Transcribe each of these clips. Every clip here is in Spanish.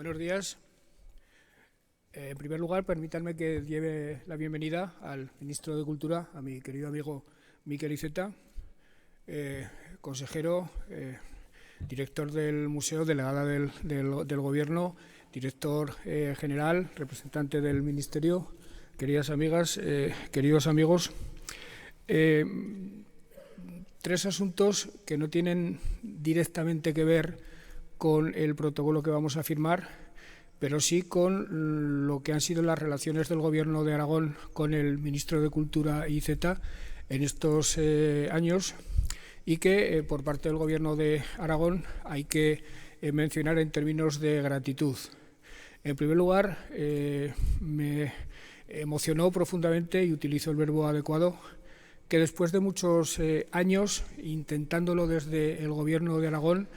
Buenos días. En primer lugar, permítanme que lleve la bienvenida al ministro de Cultura, a mi querido amigo Miquel Iceta, consejero, director del museo, delegada del Gobierno, director general, representante del Ministerio, queridas amigas, queridos amigos. Tres asuntos que no tienen directamente que ver con el protocolo que vamos a firmar, pero sí con lo que han sido las relaciones del Gobierno de Aragón con el ministro de Cultura Iceta en estos años, y que por parte del Gobierno de Aragón hay que mencionar en términos de gratitud. En primer lugar, me emocionó profundamente, y utilizo el verbo adecuado, que después de muchos años intentándolo desde el Gobierno de Aragón,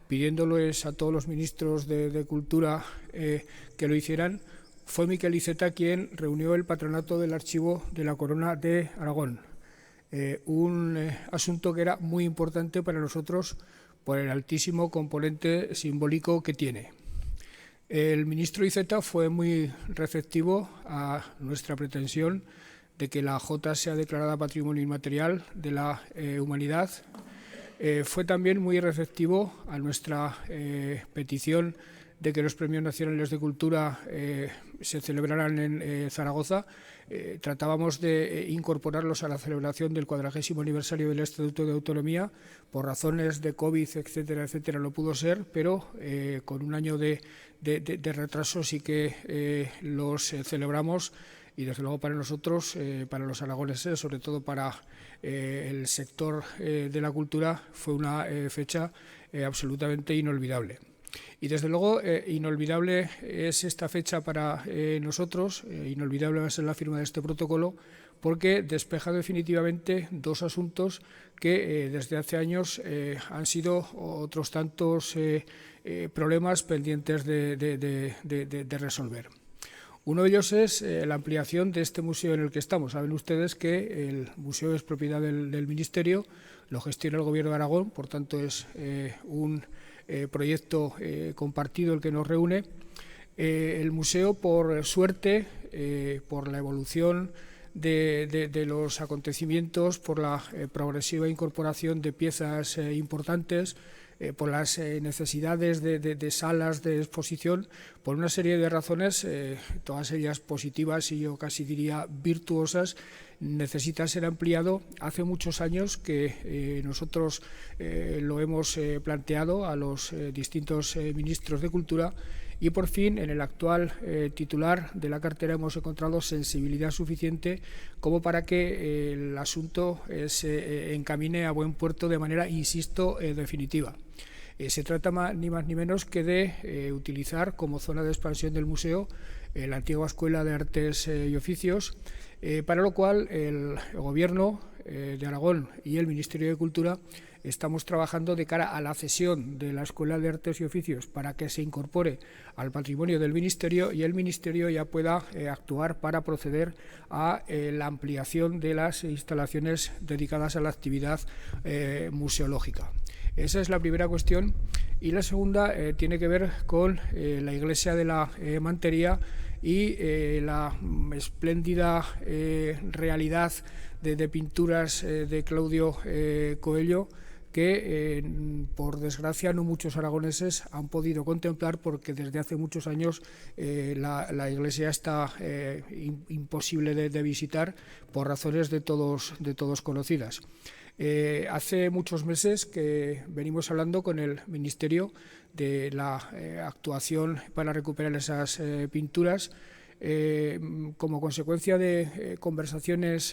pidiéndoles a todos los ministros de Cultura que lo hicieran, fue Miquel Iceta quien reunió el patronato del Archivo de la Corona de Aragón. Un asunto que era muy importante para nosotros por el altísimo componente simbólico que tiene. El ministro Iceta fue muy receptivo a nuestra pretensión de que la Jota sea declarada Patrimonio Inmaterial de la Humanidad. Fue también muy receptivo a nuestra petición de que los Premios Nacionales de Cultura se celebraran en Zaragoza. Tratábamos de incorporarlos a la celebración del 40º aniversario del Estatuto de Autonomía. Por razones de COVID, etcétera, etcétera, no pudo ser, pero con un año de retraso sí que los celebramos. Y desde luego para nosotros, para los aragoneses, sobre todo para el sector de la cultura, fue una fecha absolutamente inolvidable. Y desde luego inolvidable es esta fecha para nosotros, inolvidable va a ser la firma de este protocolo, porque despeja definitivamente dos asuntos que desde hace años han sido otros tantos problemas pendientes de resolver. Uno de ellos es la ampliación de este museo en el que estamos. Saben ustedes que el museo es propiedad del Ministerio, lo gestiona el Gobierno de Aragón, por tanto es un proyecto compartido el que nos reúne. El museo, por suerte, por la evolución de los acontecimientos, por la progresiva incorporación de piezas importantes, por las necesidades de salas de exposición, por una serie de razones, todas ellas positivas y yo casi diría virtuosas, necesita ser ampliado. Hace muchos años que nosotros lo hemos planteado a los distintos ministros de Cultura, y por fin en el actual titular de la cartera hemos encontrado sensibilidad suficiente como para que el asunto se encamine a buen puerto de manera, insisto, definitiva. Se trata ni más ni menos que de utilizar como zona de expansión del museo la antigua Escuela de Artes y Oficios, para lo cual el Gobierno de Aragón y el Ministerio de Cultura estamos trabajando de cara a la cesión de la Escuela de Artes y Oficios para que se incorpore al patrimonio del Ministerio y el Ministerio ya pueda actuar para proceder a la ampliación de las instalaciones dedicadas a la actividad museológica. Esa es la primera cuestión. Y la segunda tiene que ver con la iglesia de la Mantería y la espléndida realidad de pinturas de Claudio Coello, que por desgracia no muchos aragoneses han podido contemplar, porque desde hace muchos años la iglesia está imposible de visitar por razones de todos conocidas. Hace muchos meses que venimos hablando con el Ministerio de la actuación para recuperar esas pinturas. Como consecuencia de conversaciones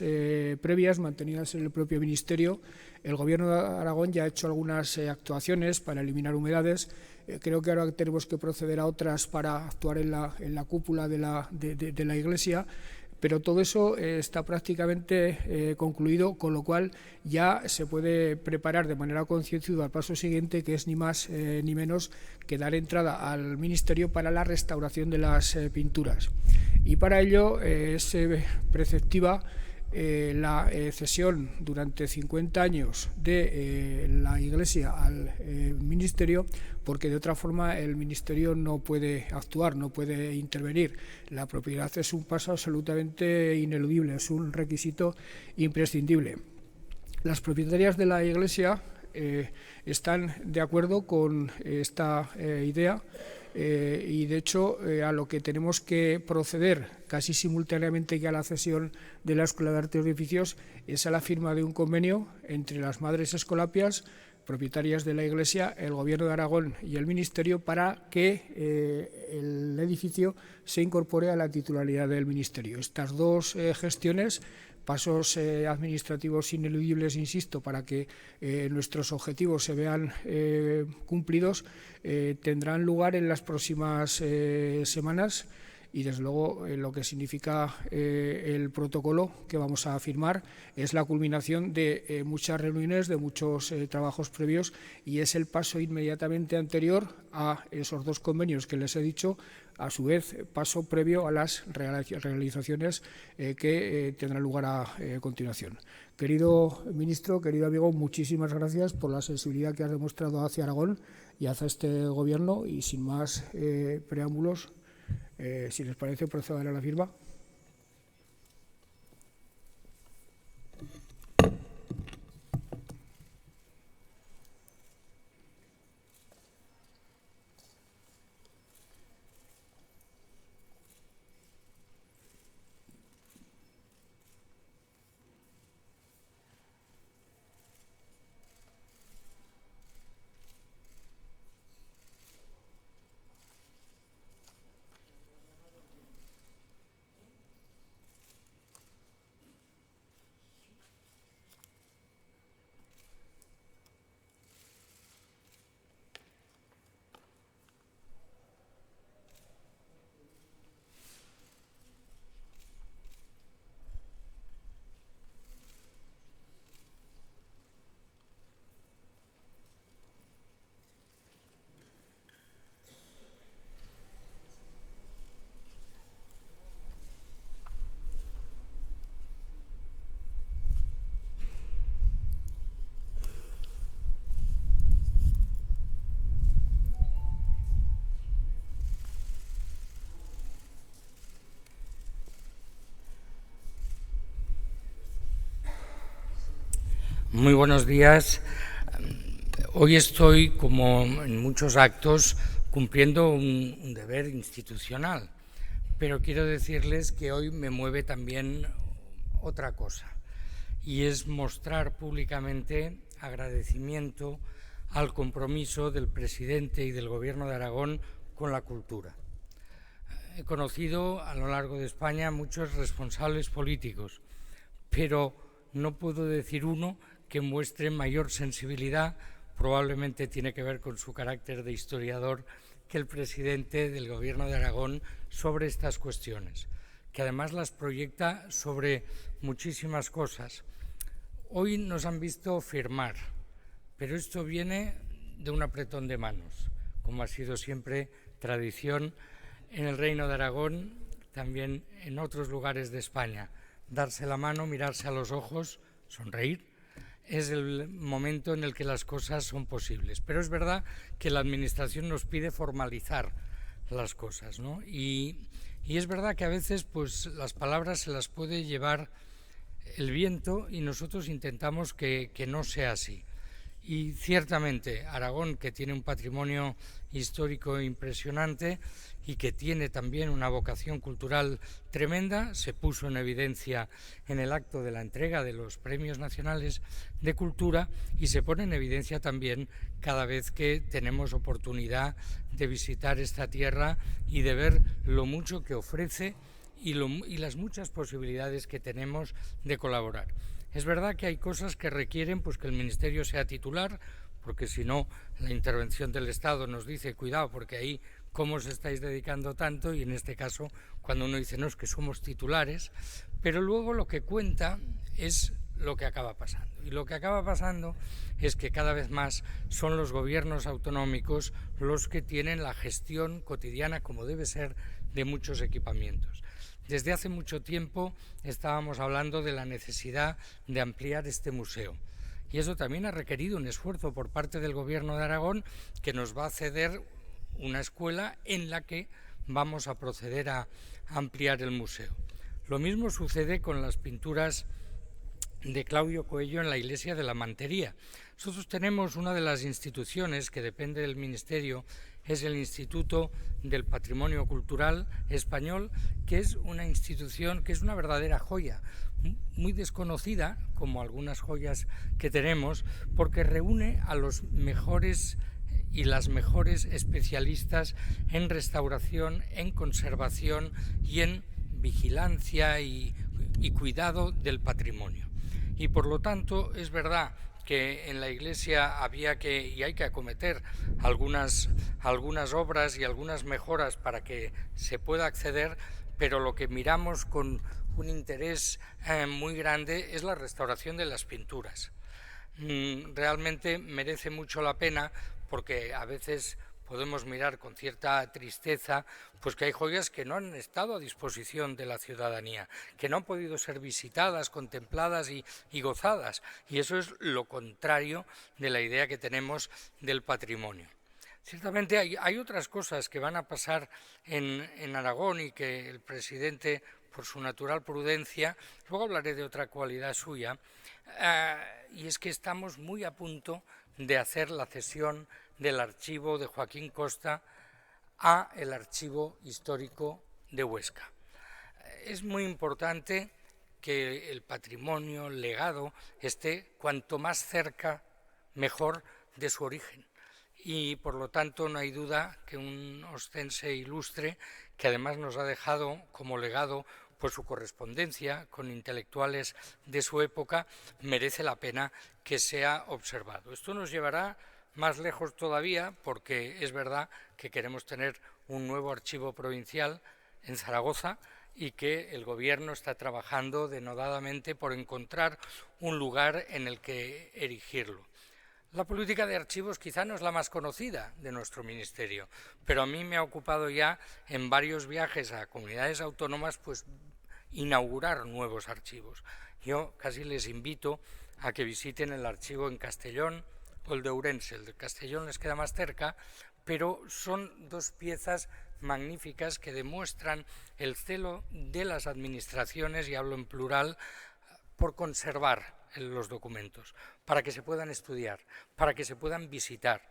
previas mantenidas en el propio Ministerio, el Gobierno de Aragón ya ha hecho algunas actuaciones para eliminar humedades. Creo que ahora tenemos que proceder a otras para actuar en la cúpula de la iglesia, pero todo eso está prácticamente concluido, con lo cual ya se puede preparar de manera concienzuda al paso siguiente, que es ni más ni menos que dar entrada al Ministerio para la restauración de las pinturas. Y para ello es preceptiva la cesión durante 50 años de la Iglesia al Ministerio, porque de otra forma el Ministerio no puede actuar, no puede intervenir. La propiedad es un paso absolutamente ineludible, es un requisito imprescindible. Las propietarias de la Iglesia están de acuerdo con esta idea y de hecho a lo que tenemos que proceder casi simultáneamente que a la cesión de la Escuela de Artes y Oficios es a la firma de un convenio entre las madres escolapias, propietarias de la Iglesia, el Gobierno de Aragón y el Ministerio para que el edificio se incorpore a la titularidad del Ministerio. Estas dos gestiones, pasos administrativos ineludibles, insisto, para que nuestros objetivos se vean cumplidos, tendrán lugar en las próximas semanas y, desde luego, lo que significa el protocolo que vamos a firmar es la culminación de muchas reuniones, de muchos trabajos previos y es el paso inmediatamente anterior a esos dos convenios que les he dicho, a su vez paso previo a las realizaciones que tendrán lugar a continuación. Querido ministro, querido amigo, muchísimas gracias por la sensibilidad que has demostrado hacia Aragón y hacia este Gobierno y, sin más preámbulos, si les parece, proceder a la firma. Muy buenos días. Hoy estoy, como en muchos actos, cumpliendo un deber institucional, pero quiero decirles que hoy me mueve también otra cosa, y es mostrar públicamente agradecimiento al compromiso del presidente y del Gobierno de Aragón con la cultura. He conocido a lo largo de España muchos responsables políticos, pero no puedo decir uno que muestre mayor sensibilidad, probablemente tiene que ver con su carácter de historiador, que el presidente del Gobierno de Aragón sobre estas cuestiones, que además las proyecta sobre muchísimas cosas. Hoy nos han visto firmar, pero esto viene de un apretón de manos, como ha sido siempre tradición en el Reino de Aragón, también en otros lugares de España. Darse la mano, mirarse a los ojos, sonreír, es el momento en el que las cosas son posibles. Pero es verdad que la Administración nos pide formalizar las cosas, ¿no? Y es verdad que a veces pues, las palabras se las puede llevar el viento y nosotros intentamos que no sea así. Y ciertamente Aragón, que tiene un patrimonio histórico impresionante y que tiene también una vocación cultural tremenda, se puso en evidencia en el acto de la entrega de los Premios Nacionales de Cultura y se pone en evidencia también cada vez que tenemos oportunidad de visitar esta tierra y de ver lo mucho que ofrece y las muchas posibilidades que tenemos de colaborar. Es verdad que hay cosas que requieren pues, que el Ministerio sea titular, porque si no, la intervención del Estado nos dice, cuidado, porque ahí cómo os estáis dedicando tanto, y en este caso, cuando uno dice, no, es que somos titulares, pero luego lo que cuenta es lo que acaba pasando. Y lo que acaba pasando es que cada vez más son los gobiernos autonómicos los que tienen la gestión cotidiana, como debe ser, de muchos equipamientos. Desde hace mucho tiempo estábamos hablando de la necesidad de ampliar este museo. Y eso también ha requerido un esfuerzo por parte del Gobierno de Aragón, que nos va a ceder una escuela en la que vamos a proceder a ampliar el museo. Lo mismo sucede con las pinturas de Claudio Coello en la iglesia de la Mantería. Nosotros tenemos una de las instituciones que depende del Ministerio, es el Instituto del Patrimonio Cultural Español, que es una institución que es una verdadera joya, muy desconocida, como algunas joyas que tenemos, porque reúne a los mejores y las mejores especialistas en restauración, en conservación y en vigilancia y cuidado del patrimonio. Y por lo tanto es verdad que en la Iglesia había que y hay que acometer algunas obras y algunas mejoras para que se pueda acceder, pero lo que miramos con un interés muy grande es la restauración de las pinturas. Realmente merece mucho la pena, porque a veces podemos mirar con cierta tristeza pues que hay joyas que no han estado a disposición de la ciudadanía, que no han podido ser visitadas, contempladas y gozadas, y eso es lo contrario de la idea que tenemos del patrimonio. Ciertamente hay otras cosas que van a pasar en Aragón y que el presidente, por su natural prudencia, luego hablaré de otra cualidad suya, y es que estamos muy a punto de hacer la cesión del archivo de Joaquín Costa a el Archivo Histórico de Huesca. Es muy importante que el patrimonio, el legado, esté cuanto más cerca, mejor de su origen. Y por lo tanto no hay duda que un ostense ilustre, que además nos ha dejado como legado pues su correspondencia con intelectuales de su época, merece la pena que sea observado. Esto nos llevará más lejos todavía, porque es verdad que queremos tener un nuevo archivo provincial en Zaragoza y que el Gobierno está trabajando denodadamente por encontrar un lugar en el que erigirlo. La política de archivos quizá no es la más conocida de nuestro ministerio, pero a mí me ha ocupado ya en varios viajes a comunidades autónomas pues inaugurar nuevos archivos. Yo casi les invito a que visiten el archivo en Castellón o el de Ourense. El de Castellón les queda más cerca, pero son dos piezas magníficas que demuestran el celo de las administraciones, y hablo en plural, por conservar los documentos, para que se puedan estudiar, para que se puedan visitar.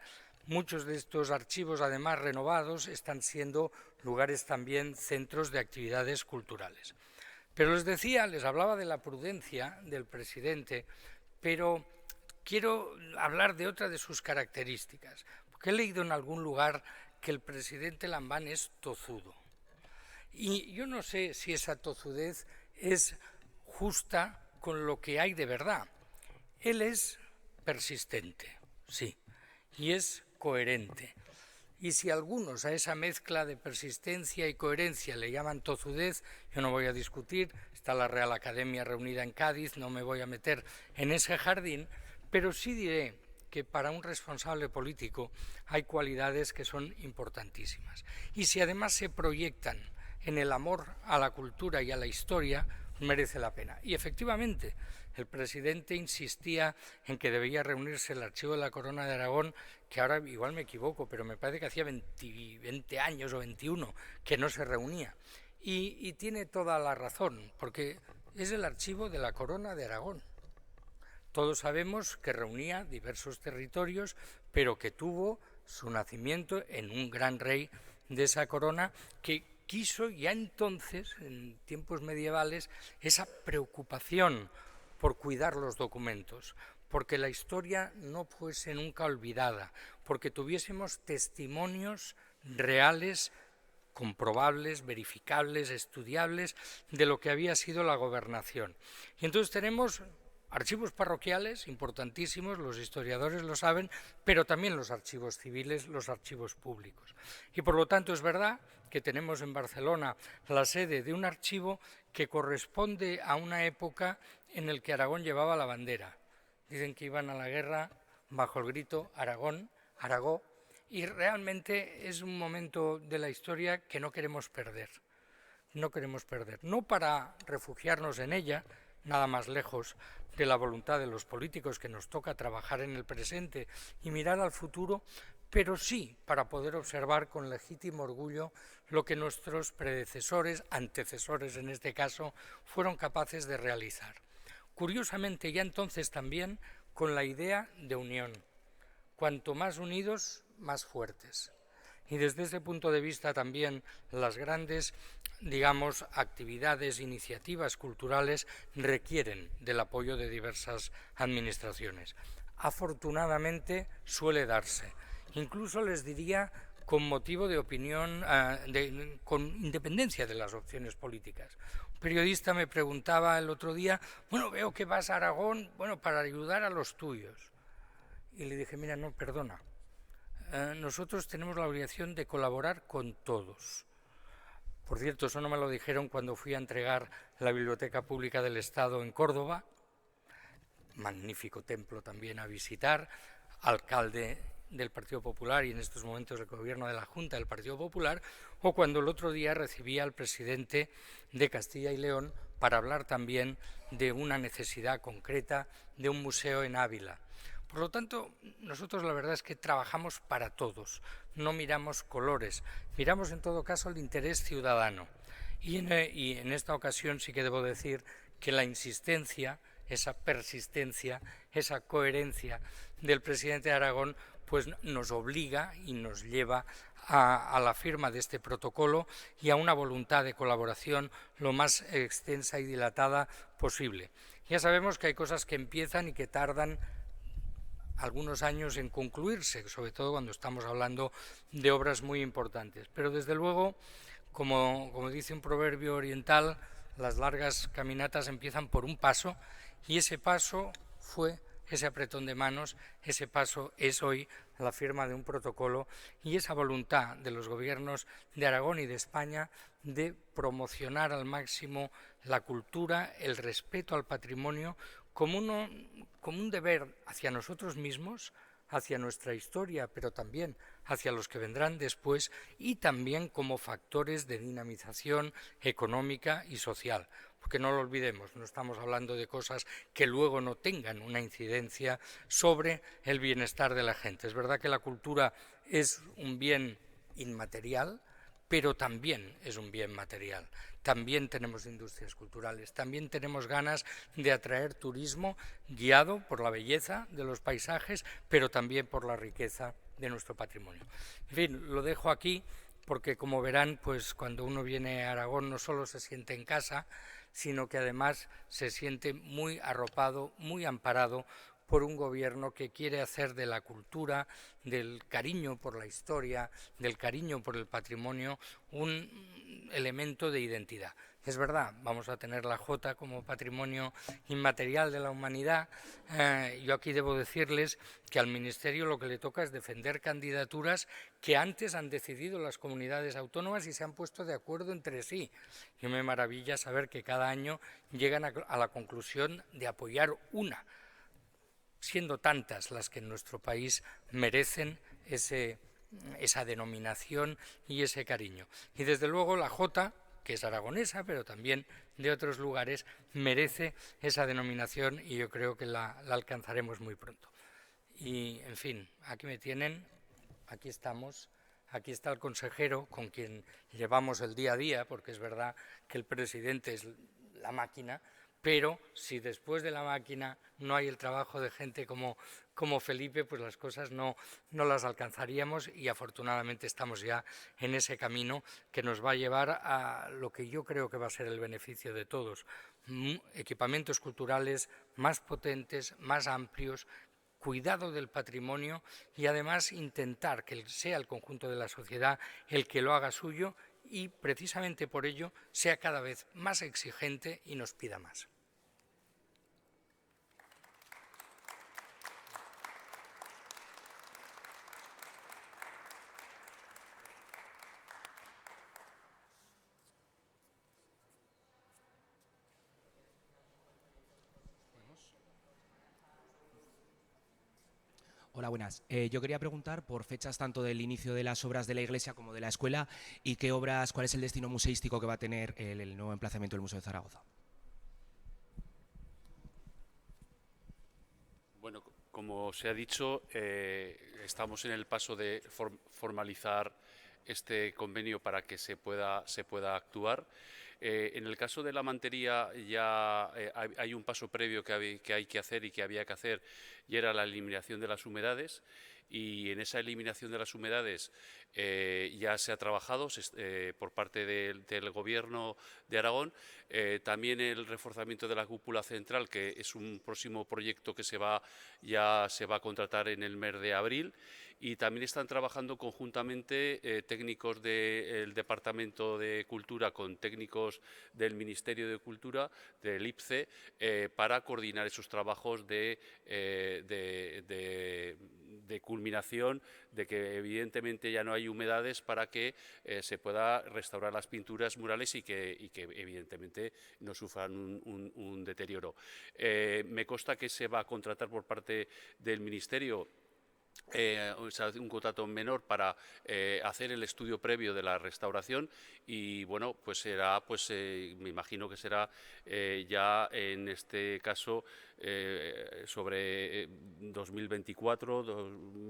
Muchos de estos archivos, además renovados, están siendo lugares también centros de actividades culturales. Pero les hablaba de la prudencia del presidente, pero quiero hablar de otra de sus características, porque he leído en algún lugar que el presidente Lambán es tozudo. Y yo no sé si esa tozudez es justa con lo que hay de verdad. Él es persistente, sí, y es coherente. Y si algunos a esa mezcla de persistencia y coherencia le llaman tozudez, yo no voy a discutir, está la Real Academia reunida en Cádiz, no me voy a meter en ese jardín, pero sí diré que para un responsable político hay cualidades que son importantísimas. Y si además se proyectan en el amor a la cultura y a la historia, merece la pena. Y efectivamente, el presidente insistía en que debía reunirse el Archivo de la Corona de Aragón, que ahora igual me equivoco, pero me parece que hacía 20 años o 21 que no se reunía. Y tiene toda la razón, porque es el Archivo de la Corona de Aragón. Todos sabemos que reunía diversos territorios, pero que tuvo su nacimiento en un gran rey de esa corona que quiso ya entonces, en tiempos medievales, esa preocupación por cuidar los documentos, porque la historia no fuese nunca olvidada, porque tuviésemos testimonios reales, comprobables, verificables, estudiables, de lo que había sido la gobernación. Y entonces tenemos archivos parroquiales importantísimos, los historiadores lo saben, pero también los archivos civiles, los archivos públicos. Y por lo tanto es verdad que tenemos en Barcelona la sede de un archivo que corresponde a una época en la que Aragón llevaba la bandera. Dicen que iban a la guerra bajo el grito Aragón, Aragó, y realmente es un momento de la historia que no queremos perder. no queremos perder, no para refugiarnos en ella, nada más lejos de la voluntad de los políticos, que nos toca trabajar en el presente y mirar al futuro, pero sí para poder observar con legítimo orgullo lo que nuestros predecesores, antecesores en este caso, fueron capaces de realizar. Curiosamente, ya entonces también con la idea de unión. Cuanto más unidos, más fuertes. Y desde ese punto de vista también las grandes, digamos, actividades, iniciativas culturales requieren del apoyo de diversas administraciones. Afortunadamente suele darse. Incluso les diría con motivo de opinión, con independencia de las opciones políticas. Un periodista me preguntaba el otro día, bueno, veo que vas a Aragón, bueno, para ayudar a los tuyos. Y le dije, mira, no, perdona, nosotros tenemos la obligación de colaborar con todos. Por cierto, eso no me lo dijeron cuando fui a entregar la Biblioteca Pública del Estado en Córdoba, magnífico templo también a visitar, alcalde del Partido Popular y en estos momentos el gobierno de la Junta del Partido Popular, o cuando el otro día recibí al presidente de Castilla y León para hablar también de una necesidad concreta de un museo en Ávila. Por lo tanto, nosotros la verdad es que trabajamos para todos, no miramos colores, miramos en todo caso el interés ciudadano. Y en esta ocasión sí que debo decir que la insistencia, esa persistencia, esa coherencia del presidente de Aragón, pues nos obliga y nos lleva a la firma de este protocolo y a una voluntad de colaboración lo más extensa y dilatada posible. Ya sabemos que hay cosas que empiezan y que tardan algunos años en concluirse, sobre todo cuando estamos hablando de obras muy importantes. Pero desde luego, como dice un proverbio oriental, las largas caminatas empiezan por un paso, y ese paso fue ese apretón de manos, ese paso es hoy la firma de un protocolo y esa voluntad de los gobiernos de Aragón y de España de promocionar al máximo la cultura, el respeto al patrimonio, como un deber hacia nosotros mismos, hacia nuestra historia, pero también hacia los que vendrán después, y también como factores de dinamización económica y social. Porque no lo olvidemos, no estamos hablando de cosas que luego no tengan una incidencia sobre el bienestar de la gente. Es verdad que la cultura es un bien inmaterial, pero también es un bien material. También tenemos industrias culturales, también tenemos ganas de atraer turismo guiado por la belleza de los paisajes, pero también por la riqueza de nuestro patrimonio. En fin, lo dejo aquí porque, como verán, pues cuando uno viene a Aragón no solo se siente en casa, sino que además se siente muy arropado, muy amparado por un gobierno que quiere hacer de la cultura, del cariño por la historia, del cariño por el patrimonio, un elemento de identidad. Es verdad, vamos a tener la Jota como patrimonio inmaterial de la humanidad. Yo aquí debo decirles que al Ministerio lo que le toca es defender candidaturas que antes han decidido las comunidades autónomas y se han puesto de acuerdo entre sí. Yo me maravilla saber que cada año llegan a la conclusión de apoyar una, siendo tantas las que en nuestro país merecen esa denominación y ese cariño. Y desde luego la Jota, que es aragonesa, pero también de otros lugares, merece esa denominación y yo creo que la alcanzaremos muy pronto. Y, en fin, aquí me tienen, aquí estamos, aquí está el consejero con quien llevamos el día a día, porque es verdad que el presidente es la máquina, pero si después de la máquina no hay el trabajo de gente como Felipe, pues las cosas no las alcanzaríamos y afortunadamente estamos ya en ese camino que nos va a llevar a lo que yo creo que va a ser el beneficio de todos. Equipamientos culturales más potentes, más amplios, cuidado del patrimonio y además intentar que sea el conjunto de la sociedad el que lo haga suyo y precisamente por ello sea cada vez más exigente y nos pida más. Hola, buenas. Yo quería preguntar por fechas tanto del inicio de las obras de la iglesia como de la escuela y cuál es el destino museístico que va a tener el nuevo emplazamiento del Museo de Zaragoza. Bueno, como se ha dicho, estamos en el paso de formalizar este convenio para que se pueda actuar. En el caso de la mantería ya hay un paso previo que hay que hacer y que había que hacer, y era la eliminación de las humedades. Y en esa eliminación de las humedades ya se ha trabajado por parte del Gobierno de Aragón. También el reforzamiento de la cúpula central, que es un próximo proyecto que ya se va a contratar en el mes de abril. Y también están trabajando conjuntamente técnicos del Departamento de Cultura con técnicos del Ministerio de Cultura, del IPCE, para coordinar esos trabajos de culminación, de que evidentemente ya no hay humedades, para que se pueda restaurar las pinturas murales y que evidentemente no sufran un deterioro. Me consta que se va a contratar por parte del Ministerio un contrato menor para hacer el estudio previo de la restauración, y bueno, pues será, me imagino que será ya en este caso sobre 2024,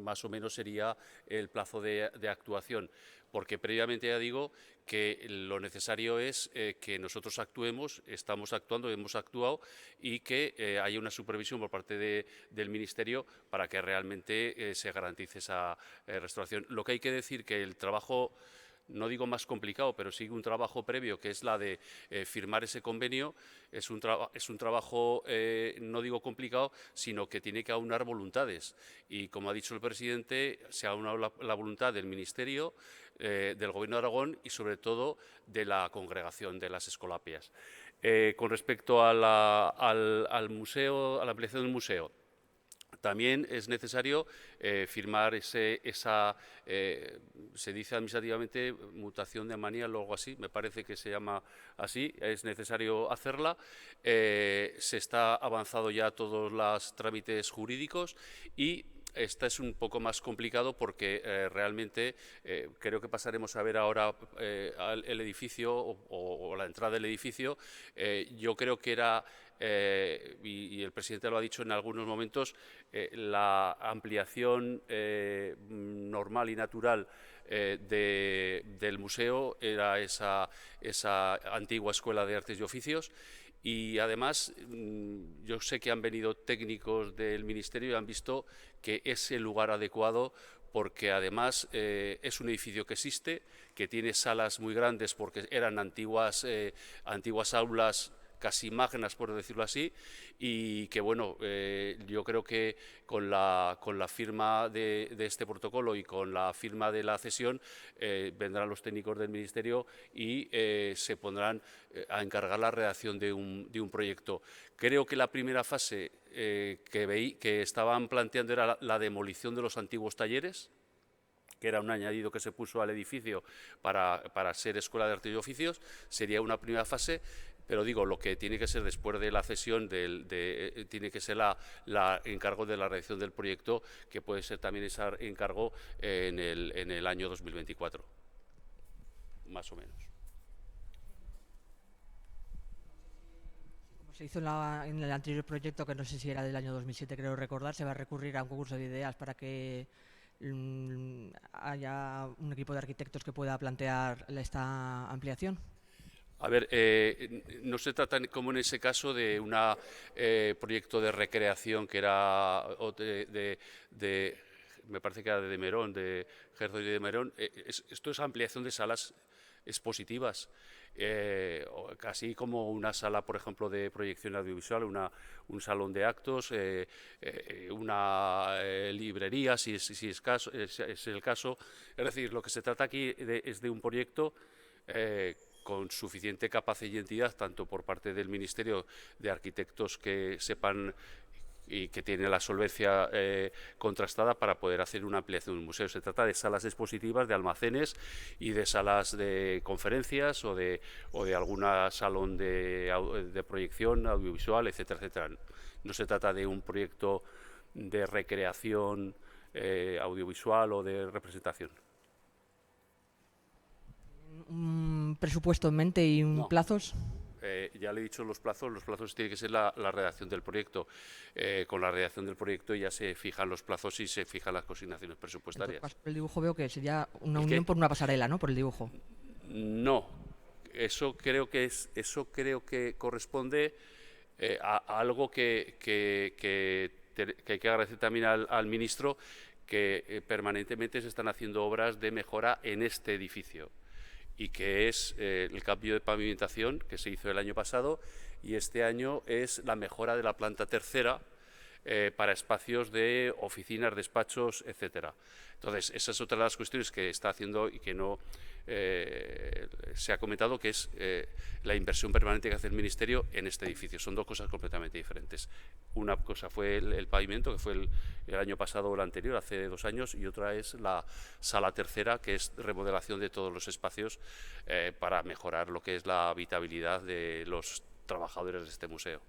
más o menos sería el plazo de actuación, porque previamente ya digo que lo necesario es que nosotros actuemos, estamos actuando, hemos actuado, y que haya una supervisión por parte del Ministerio para que realmente se garantice esa restauración. Lo que hay que decir que el trabajo, no digo más complicado, pero sí un trabajo previo, que es la de firmar ese convenio, es un trabajo, no digo complicado, sino que tiene que aunar voluntades. Y como ha dicho el presidente, se ha aunado la voluntad del Ministerio, del Gobierno de Aragón y sobre todo de la congregación de las Escolapias. Con respecto al museo, a la ampliación del museo, también es necesario firmar se dice administrativamente mutación de manía o algo así, me parece que se llama así, es necesario hacerla. Se está avanzado ya todos los trámites jurídicos, y esta es un poco más complicado porque realmente creo que pasaremos a ver ahora el edificio o la entrada del edificio. Yo creo que era, y el presidente lo ha dicho en algunos momentos, la ampliación normal y natural del museo era esa antigua Escuela de Artes y Oficios. Y además yo sé que han venido técnicos del Ministerio y han visto que es el lugar adecuado, porque además es un edificio que existe, que tiene salas muy grandes porque eran antiguas aulas casi magnas, por decirlo así, y que bueno, yo creo que con la firma de este protocolo y con la firma de la cesión vendrán los técnicos del Ministerio y se pondrán a encargar la redacción de un proyecto. Creo que la primera fase que estaban planteando era la demolición de los antiguos talleres, que era un añadido que se puso al edificio para ser Escuela de Artes y Oficios. Sería una primera fase, pero digo, lo que tiene que ser después de la cesión, tiene que ser la encargo de la redacción del proyecto, que puede ser también ese encargo en el año 2024, más o menos. Como se hizo en el anterior proyecto, que no sé si era del año 2007, creo recordar, se va a recurrir a un concurso de ideas para que haya un equipo de arquitectos que pueda plantear esta ampliación. A ver, no se trata, como en ese caso, de un proyecto de recreación que era me parece que era de Merón, de Herzog y de Merón. Esto es ampliación de salas expositivas, casi como una sala, por ejemplo, de proyección audiovisual, un salón de actos, una librería, si es el caso. Es decir, lo que se trata aquí es de un proyecto con suficiente capacidad y entidad, tanto por parte del Ministerio, de arquitectos que sepan y que tienen la solvencia contrastada para poder hacer una ampliación del museo. Se trata de salas expositivas, de almacenes y de salas de conferencias o de algún salón de proyección audiovisual, etcétera, etcétera. No se trata de un proyecto de recreación audiovisual o de representación. ¿Un presupuesto en mente y No. plazos? Ya le he dicho los plazos tiene que ser la redacción del proyecto. Con la redacción del proyecto ya se fijan los plazos y se fijan las consignaciones presupuestarias. Por el dibujo veo que sería una ¿El qué? unión por una pasarela, ¿no? Por el dibujo. No, eso creo que corresponde a algo que hay que agradecer también al ministro, que permanentemente se están haciendo obras de mejora en este edificio, y que es el cambio de pavimentación que se hizo el año pasado, y este año es la mejora de la planta tercera para espacios de oficinas, despachos, etcétera. Entonces, esa es otra de las cuestiones que está haciendo y que no se ha comentado, que es la inversión permanente que hace el Ministerio en este edificio. Son dos cosas completamente diferentes. Una cosa fue el pavimento, que fue el año pasado o el anterior, hace 2 años, y otra es la sala tercera, que es remodelación de todos los espacios para mejorar lo que es la habitabilidad de los trabajadores de este museo.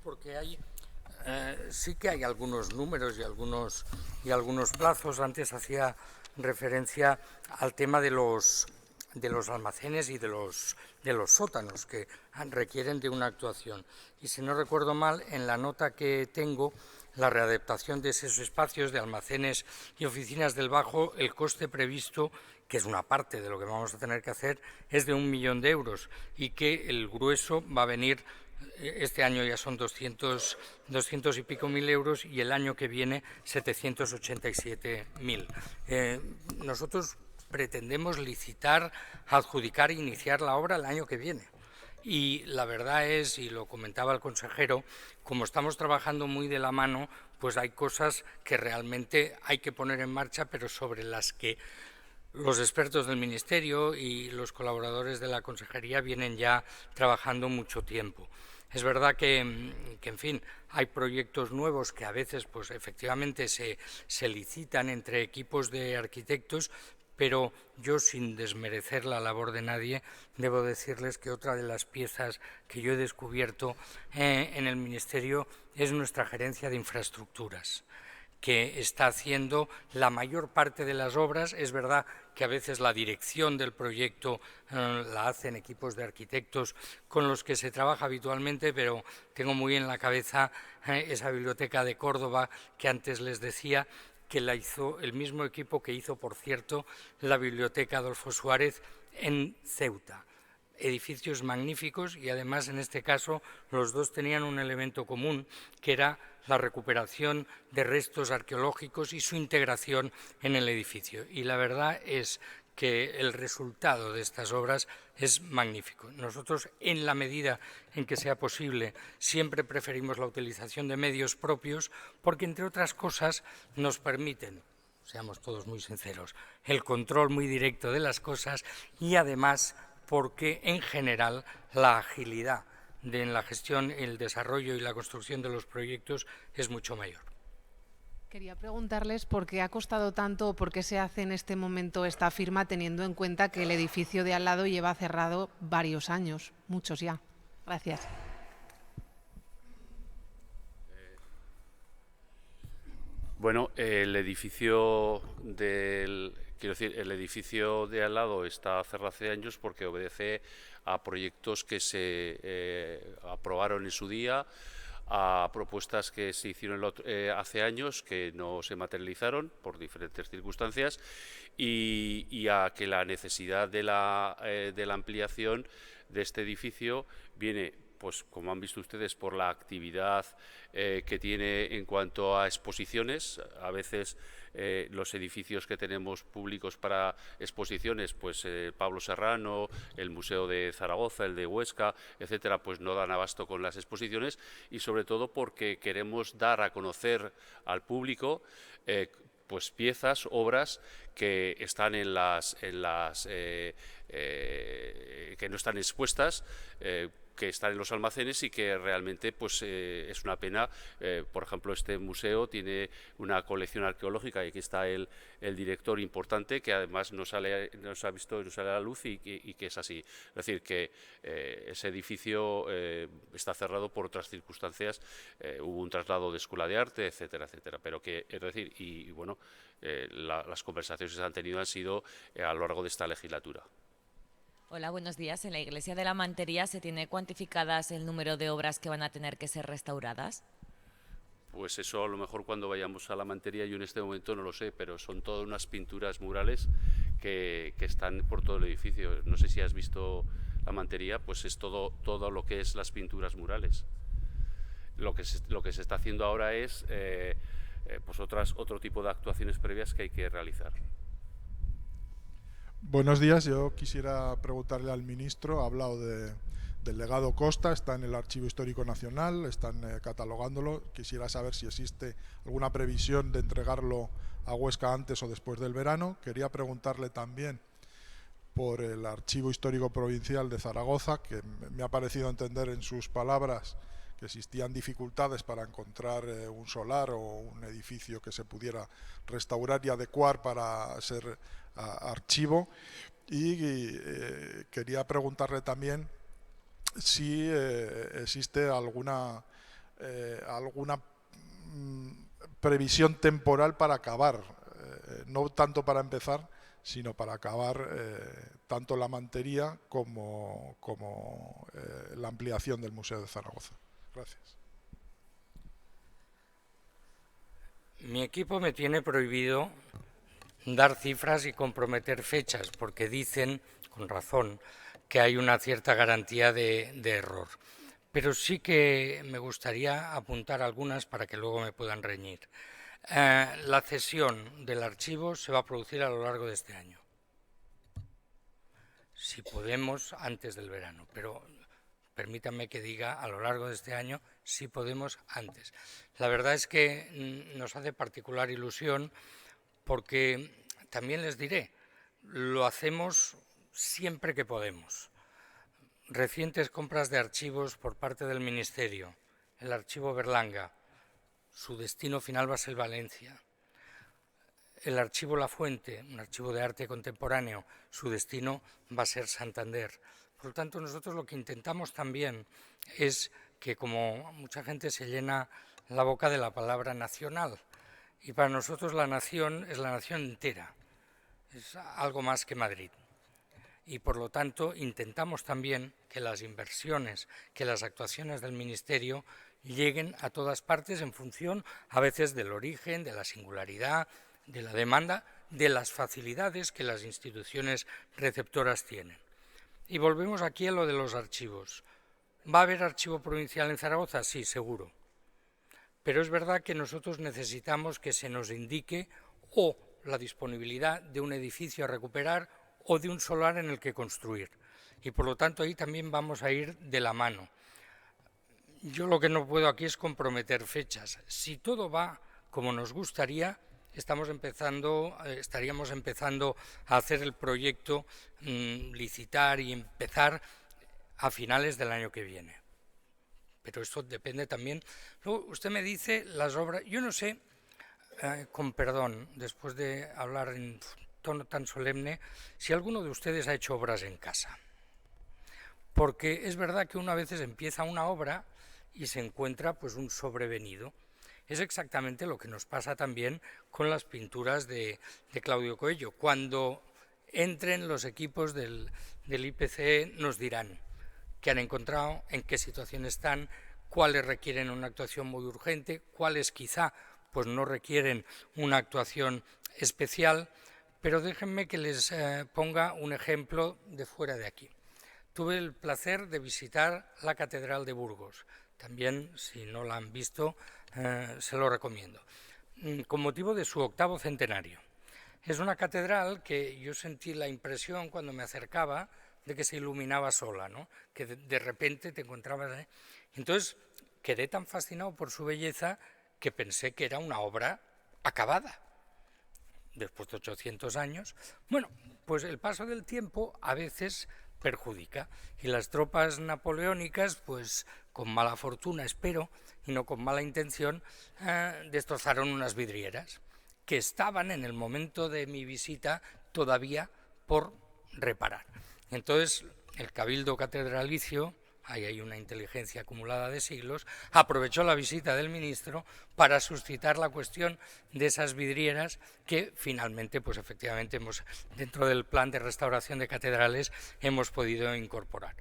Porque hay, sí que hay algunos números y algunos plazos. Antes hacía referencia al tema de los almacenes y de los sótanos, que requieren de una actuación. Y si no recuerdo mal, en la nota que tengo, la readaptación de esos espacios de almacenes y oficinas del Bajo, el coste previsto, que es una parte de lo que vamos a tener que hacer, es de 1 millón de euros, y que el grueso va a venir. Este año ya son 200 y pico mil euros, y el año que viene 787.000. Nosotros pretendemos licitar, adjudicar e iniciar la obra el año que viene. Y la verdad es, y lo comentaba el consejero, como estamos trabajando muy de la mano, pues hay cosas que realmente hay que poner en marcha, pero sobre las que los expertos del Ministerio y los colaboradores de la Consejería vienen ya trabajando mucho tiempo. Es verdad que en fin, hay proyectos nuevos que a veces, pues efectivamente se licitan entre equipos de arquitectos, pero yo, sin desmerecer la labor de nadie, debo decirles que otra de las piezas que yo he descubierto en el Ministerio es nuestra gerencia de infraestructuras, que está haciendo la mayor parte de las obras. Es verdad que a veces la dirección del proyecto la hacen equipos de arquitectos con los que se trabaja habitualmente, pero tengo muy en la cabeza esa biblioteca de Córdoba que antes les decía, que la hizo el mismo equipo que hizo, por cierto, la biblioteca Adolfo Suárez en Ceuta. Edificios magníficos, y además en este caso los dos tenían un elemento común, que era la recuperación de restos arqueológicos y su integración en el edificio. Y la verdad es que el resultado de estas obras es magnífico. Nosotros, en la medida en que sea posible, siempre preferimos la utilización de medios propios, porque, entre otras cosas, nos permiten, seamos todos muy sinceros, el control muy directo de las cosas, y además porque, en general, la agilidad en la gestión, el desarrollo y la construcción de los proyectos es mucho mayor. Quería preguntarles por qué ha costado tanto o por qué se hace en este momento esta firma, teniendo en cuenta que el edificio de al lado lleva cerrado varios años, muchos ya. Gracias. Bueno, el edificio de al lado está cerrado hace años porque obedece a proyectos que se aprobaron en su día, a propuestas que se hicieron hace años que no se materializaron por diferentes circunstancias, y a que la necesidad de la ampliación de este edificio viene, pues como han visto ustedes, por la actividad que tiene en cuanto a exposiciones. A veces los edificios que tenemos públicos para exposiciones, pues Pablo Serrano, el Museo de Zaragoza, el de Huesca, etcétera, pues no dan abasto con las exposiciones, y sobre todo porque queremos dar a conocer al público pues piezas, obras que están que no están expuestas, que están en los almacenes y que realmente pues, es una pena. Por ejemplo, este museo tiene una colección arqueológica y aquí está el director importante, que además nos ha visto y nos sale a la luz y que es así. Es decir, que ese edificio está cerrado por otras circunstancias, hubo un traslado de Escuela de Arte, etcétera, etcétera. Pero que, es decir, y bueno, las conversaciones que se han tenido han sido a lo largo de esta legislatura. Hola, buenos días. ¿En la iglesia de la Mantería se tiene cuantificadas el número de obras que van a tener que ser restauradas? Pues eso a lo mejor cuando vayamos a la Mantería, yo en este momento no lo sé, pero son todas unas pinturas murales que están por todo el edificio. No sé si has visto la Mantería, pues es todo lo que es las pinturas murales. Lo que se está haciendo ahora es pues otro tipo de actuaciones previas que hay que realizar. Buenos días, yo quisiera preguntarle al ministro, ha hablado del legado Costa, está en el Archivo Histórico Nacional, están catalogándolo, quisiera saber si existe alguna previsión de entregarlo a Huesca antes o después del verano. Quería preguntarle también por el Archivo Histórico Provincial de Zaragoza, que me ha parecido entender en sus palabras que existían dificultades para encontrar un solar o un edificio que se pudiera restaurar y adecuar para ser archivo, y quería preguntarle también si existe alguna previsión temporal para acabar, no tanto para empezar, sino para acabar tanto la Mantería como la ampliación del Museo de Zaragoza. Gracias. Mi equipo me tiene prohibido dar cifras y comprometer fechas, porque dicen, con razón, que hay una cierta garantía de error. Pero sí que me gustaría apuntar algunas para que luego me puedan reñir. La cesión del archivo se va a producir a lo largo de este año. Si podemos, antes del verano, pero permítanme que diga a lo largo de este año, si podemos, antes. La verdad es que nos hace particular ilusión porque, también les diré, lo hacemos siempre que podemos. Recientes compras de archivos por parte del Ministerio, el archivo Berlanga, su destino final va a ser Valencia. El archivo La Fuente, un archivo de arte contemporáneo, su destino va a ser Santander. Por lo tanto, nosotros lo que intentamos también es que, como mucha gente se llena la boca de la palabra nacional, y para nosotros la nación es la nación entera, es algo más que Madrid. Y por lo tanto intentamos también que las inversiones, que las actuaciones del Ministerio lleguen a todas partes en función a veces del origen, de la singularidad, de la demanda, de las facilidades que las instituciones receptoras tienen. Y volvemos aquí a lo de los archivos. ¿Va a haber archivo provincial en Zaragoza? Sí, seguro. Pero es verdad que nosotros necesitamos que se nos indique o la disponibilidad de un edificio a recuperar o de un solar en el que construir. Y por lo tanto ahí también vamos a ir de la mano. Yo lo que no puedo aquí es comprometer fechas. Si todo va como nos gustaría, estaríamos empezando a hacer el proyecto, licitar y empezar a finales del año que viene. Pero esto depende también. Luego, usted me dice las obras, yo no sé, con perdón, después de hablar en tono tan solemne, si alguno de ustedes ha hecho obras en casa. Porque es verdad que uno a veces empieza una obra y se encuentra pues un sobrevenido. Es exactamente lo que nos pasa también con las pinturas de Claudio Coello. Cuando entren los equipos del IPC nos dirán qué han encontrado, en qué situación están, cuáles requieren una actuación muy urgente, cuáles quizá pues no requieren una actuación especial. Pero déjenme que les ponga un ejemplo de fuera de aquí. Tuve el placer de visitar la Catedral de Burgos. También, si no la han visto, se lo recomiendo. Con motivo de su 8º centenario. Es una catedral que yo sentí la impresión cuando me acercaba de que se iluminaba sola, ¿no? Que de repente te encontrabas. Entonces quedé tan fascinado por su belleza que pensé que era una obra acabada. Después de 800 años. Bueno, pues el paso del tiempo a veces perjudica. Y las tropas napoleónicas, pues con mala fortuna, espero, y no con mala intención, destrozaron unas vidrieras que estaban en el momento de mi visita todavía por reparar. Entonces, el Cabildo Catedralicio, ahí hay una inteligencia acumulada de siglos, aprovechó la visita del ministro para suscitar la cuestión de esas vidrieras que finalmente, pues efectivamente, dentro del plan de restauración de catedrales hemos podido incorporar.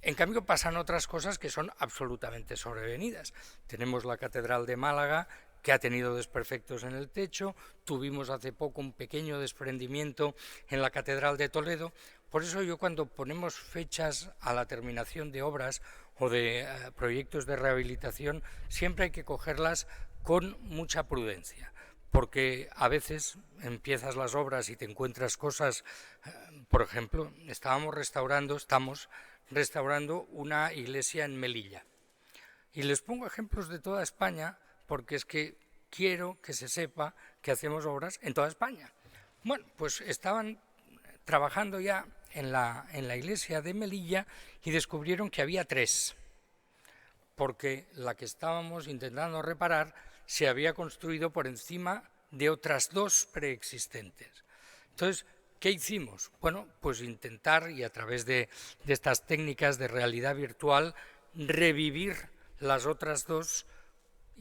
En cambio pasan otras cosas que son absolutamente sobrevenidas. Tenemos la Catedral de Málaga, que ha tenido desperfectos en el techo, tuvimos hace poco un pequeño desprendimiento en la Catedral de Toledo. Por eso yo, cuando ponemos fechas a la terminación de obras o de proyectos de rehabilitación, siempre hay que cogerlas con mucha prudencia, porque a veces empiezas las obras y te encuentras cosas. Por ejemplo, estamos restaurando una iglesia en Melilla, y les pongo ejemplos de toda España porque es que quiero que se sepa que hacemos obras en toda España. Bueno, pues estaban trabajando ya en la iglesia de Melilla y descubrieron que había 3, porque la que estábamos intentando reparar se había construido por encima de otras 2 preexistentes. Entonces, ¿qué hicimos? Bueno, pues intentar, y a través de estas técnicas de realidad virtual, revivir las otras 2,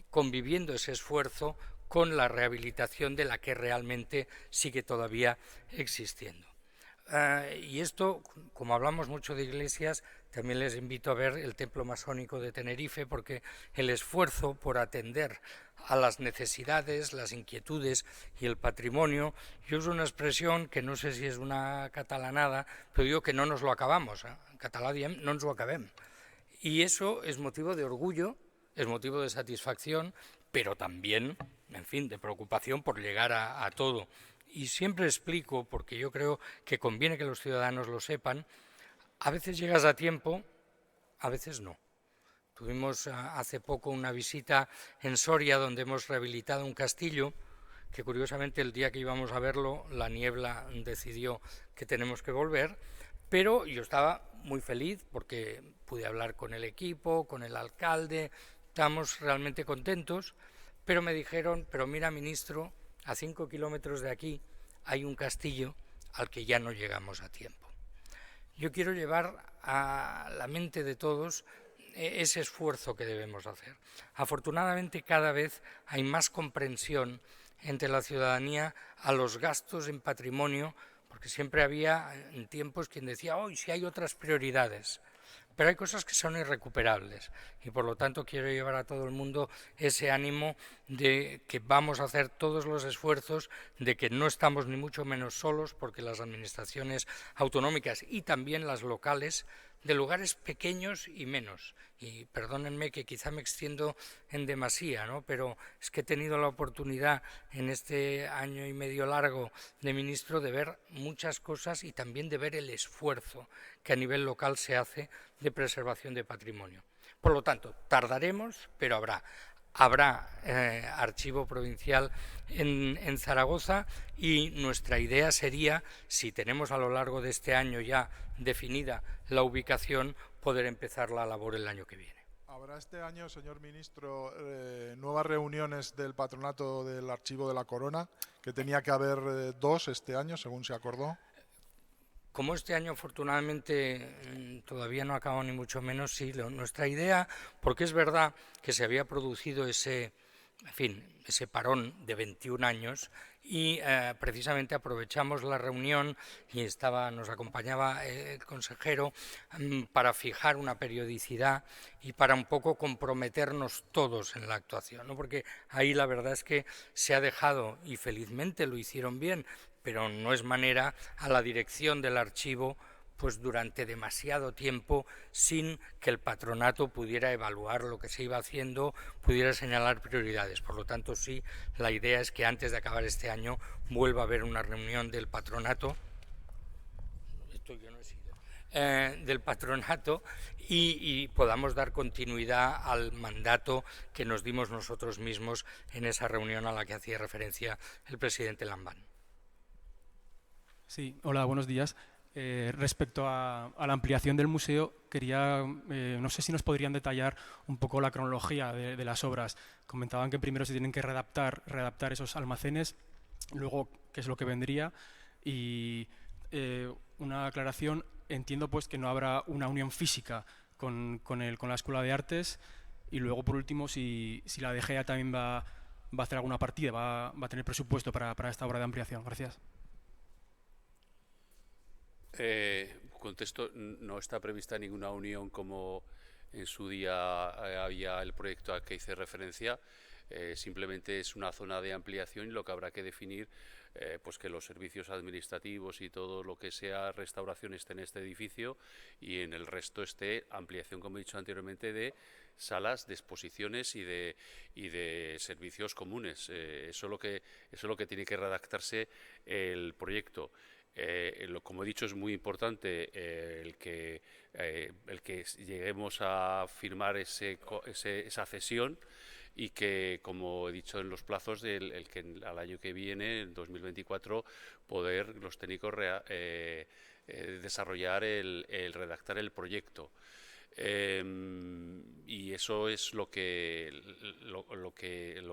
conviviendo ese esfuerzo con la rehabilitación de la que realmente sigue todavía existiendo. Y esto, como hablamos mucho de iglesias, también les invito a ver el Templo Masónico de Tenerife, porque el esfuerzo por atender a las necesidades, las inquietudes y el patrimonio, yo uso una expresión que no sé si es una catalanada, pero digo que no nos lo acabamos, en català diem no ens ho acabem. Y eso es motivo de orgullo, es motivo de satisfacción, pero también, en fin, de preocupación por llegar a todo. Y siempre explico, porque yo creo que conviene que los ciudadanos lo sepan, a veces llegas a tiempo, a veces no. Tuvimos hace poco una visita en Soria, donde hemos rehabilitado un castillo, que curiosamente el día que íbamos a verlo, la niebla decidió que tenemos que volver, pero yo estaba muy feliz porque pude hablar con el equipo, con el alcalde, estamos realmente contentos, pero me dijeron, pero mira, ministro, a 5 kilómetros de aquí hay un castillo al que ya no llegamos a tiempo. Yo quiero llevar a la mente de todos ese esfuerzo que debemos hacer. Afortunadamente, cada vez hay más comprensión entre la ciudadanía a los gastos en patrimonio, porque siempre había en tiempos quien decía, hoy sí hay otras prioridades. Pero hay cosas que son irrecuperables y por lo tanto quiero llevar a todo el mundo ese ánimo de que vamos a hacer todos los esfuerzos, de que no estamos ni mucho menos solos, porque las administraciones autonómicas y también las locales, de lugares pequeños y menos. Y perdónenme que quizá me extiendo en demasía, ¿no? Pero es que he tenido la oportunidad en este año y medio largo de ministro de ver muchas cosas y también de ver el esfuerzo que a nivel local se hace de preservación de patrimonio. Por lo tanto, tardaremos, pero habrá. Habrá archivo provincial en Zaragoza y nuestra idea sería, si tenemos a lo largo de este año ya definida la ubicación, poder empezar la labor el año que viene. ¿Habrá este año, señor ministro, nuevas reuniones del patronato del Archivo de la Corona? Que tenía que haber 2 este año, según se acordó. Como este año afortunadamente todavía no ha acabado ni mucho menos, sí, nuestra idea, porque es verdad que se había producido ese parón de 21 años y precisamente aprovechamos la reunión y nos acompañaba el consejero para fijar una periodicidad y para un poco comprometernos todos en la actuación, ¿no? Porque ahí la verdad es que se ha dejado, y felizmente lo hicieron bien, pero no es manera, a la dirección del archivo pues durante demasiado tiempo sin que el patronato pudiera evaluar lo que se iba haciendo, pudiera señalar prioridades. Por lo tanto, sí, la idea es que antes de acabar este año vuelva a haber una reunión del patronato, del patronato y podamos dar continuidad al mandato que nos dimos nosotros mismos en esa reunión a la que hacía referencia el presidente Lambán. Sí, hola, buenos días. Respecto a la ampliación del museo, quería, no sé si nos podrían detallar un poco la cronología de las obras. Comentaban que primero se tienen que redactar esos almacenes, luego qué es lo que vendría, y una aclaración, entiendo pues que no habrá una unión física con la Escuela de Artes, y luego por último si la DGEA también va a hacer alguna partida, va a tener presupuesto para esta obra de ampliación. Gracias. Contesto, no está prevista ninguna unión como en su día había el proyecto al que hice referencia. Simplemente es una zona de ampliación y lo que habrá que definir, pues que los servicios administrativos y todo lo que sea restauración esté en este edificio y en el resto esté ampliación, como he dicho anteriormente, de salas de exposiciones y de servicios comunes. Eso es lo que tiene que redactarse el proyecto. Como he dicho, es muy importante el que lleguemos a firmar esa cesión y que, como he dicho, en los plazos el que al año que viene, en 2024, poder los técnicos desarrollar redactar el proyecto. Y eso es lo que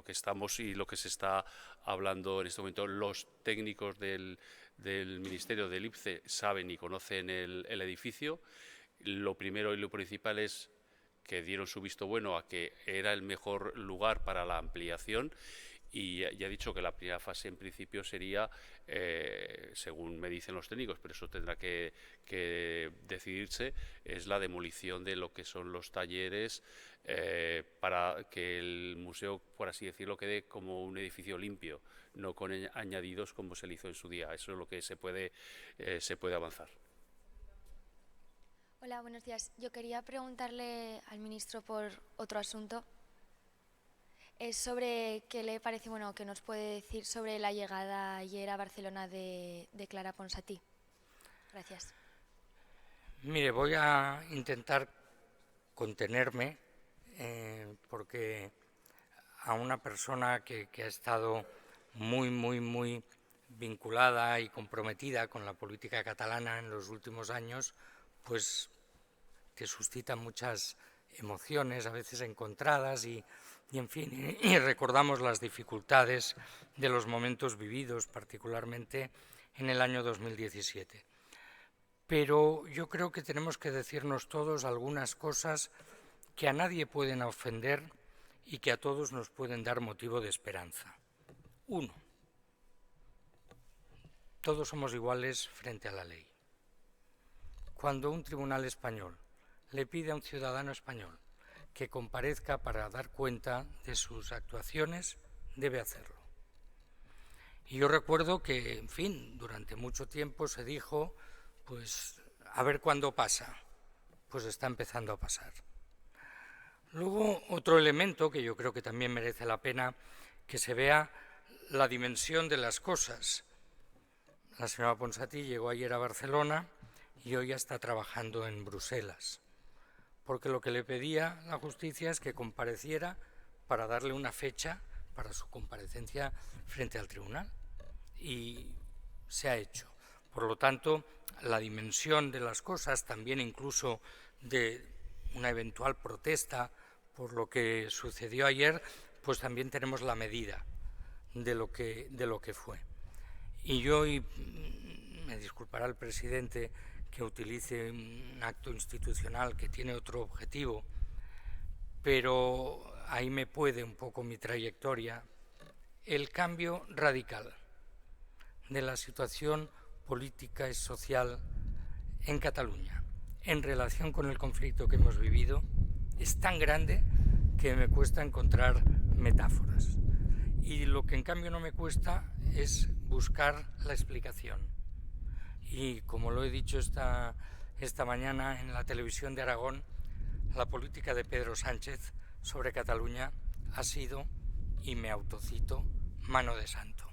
estamos y lo que se está hablando en este momento. Los técnicos del Ministerio del IPCE saben y conocen el edificio. Lo primero y lo principal es que dieron su visto bueno a que era el mejor lugar para la ampliación, y ya he dicho que la primera fase en principio sería, según me dicen los técnicos, pero eso tendrá que decidirse, es la demolición de lo que son los talleres, para que el museo, por así decirlo, quede como un edificio limpio, no con añadidos como se le hizo en su día. Eso es lo que se puede avanzar. Hola, buenos días. Yo quería preguntarle al ministro por otro asunto. Es sobre qué le parece, bueno, que nos puede decir sobre la llegada ayer a Barcelona de Clara Ponsatí. Gracias. Mire, voy a intentar contenerme porque a una persona que ha estado muy vinculada y comprometida con la política catalana en los últimos años, pues te suscita muchas emociones, a veces encontradas, y en fin, y recordamos las dificultades de los momentos vividos, particularmente en el año 2017. Pero yo creo que tenemos que decirnos todos algunas cosas que a nadie pueden ofender y que a todos nos pueden dar motivo de esperanza. Uno, todos somos iguales frente a la ley. Cuando un tribunal español le pide a un ciudadano español que comparezca para dar cuenta de sus actuaciones, debe hacerlo. Y yo recuerdo que, en fin, durante mucho tiempo se dijo, pues, a ver cuándo pasa. Pues está empezando a pasar. Luego, otro elemento que yo creo que también merece la pena que se vea la dimensión de las cosas. La señora Ponsatí llegó ayer a Barcelona y hoy ya está trabajando en Bruselas, porque lo que le pedía la justicia es que compareciera para darle una fecha para su comparecencia frente al tribunal, y se ha hecho. Por lo tanto, la dimensión de las cosas, también incluso de una eventual protesta por lo que sucedió ayer, pues también tenemos la medida de lo que fue. Y yo, y me disculpará el presidente que utilice un acto institucional que tiene otro objetivo, pero ahí me puede un poco mi trayectoria, el cambio radical de la situación política y social en Cataluña en relación con el conflicto que hemos vivido es tan grande que me cuesta encontrar metáforas. Y lo que en cambio no me cuesta es buscar la explicación. Y como lo he dicho esta mañana en la televisión de Aragón, la política de Pedro Sánchez sobre Cataluña ha sido, y me autocito, mano de santo.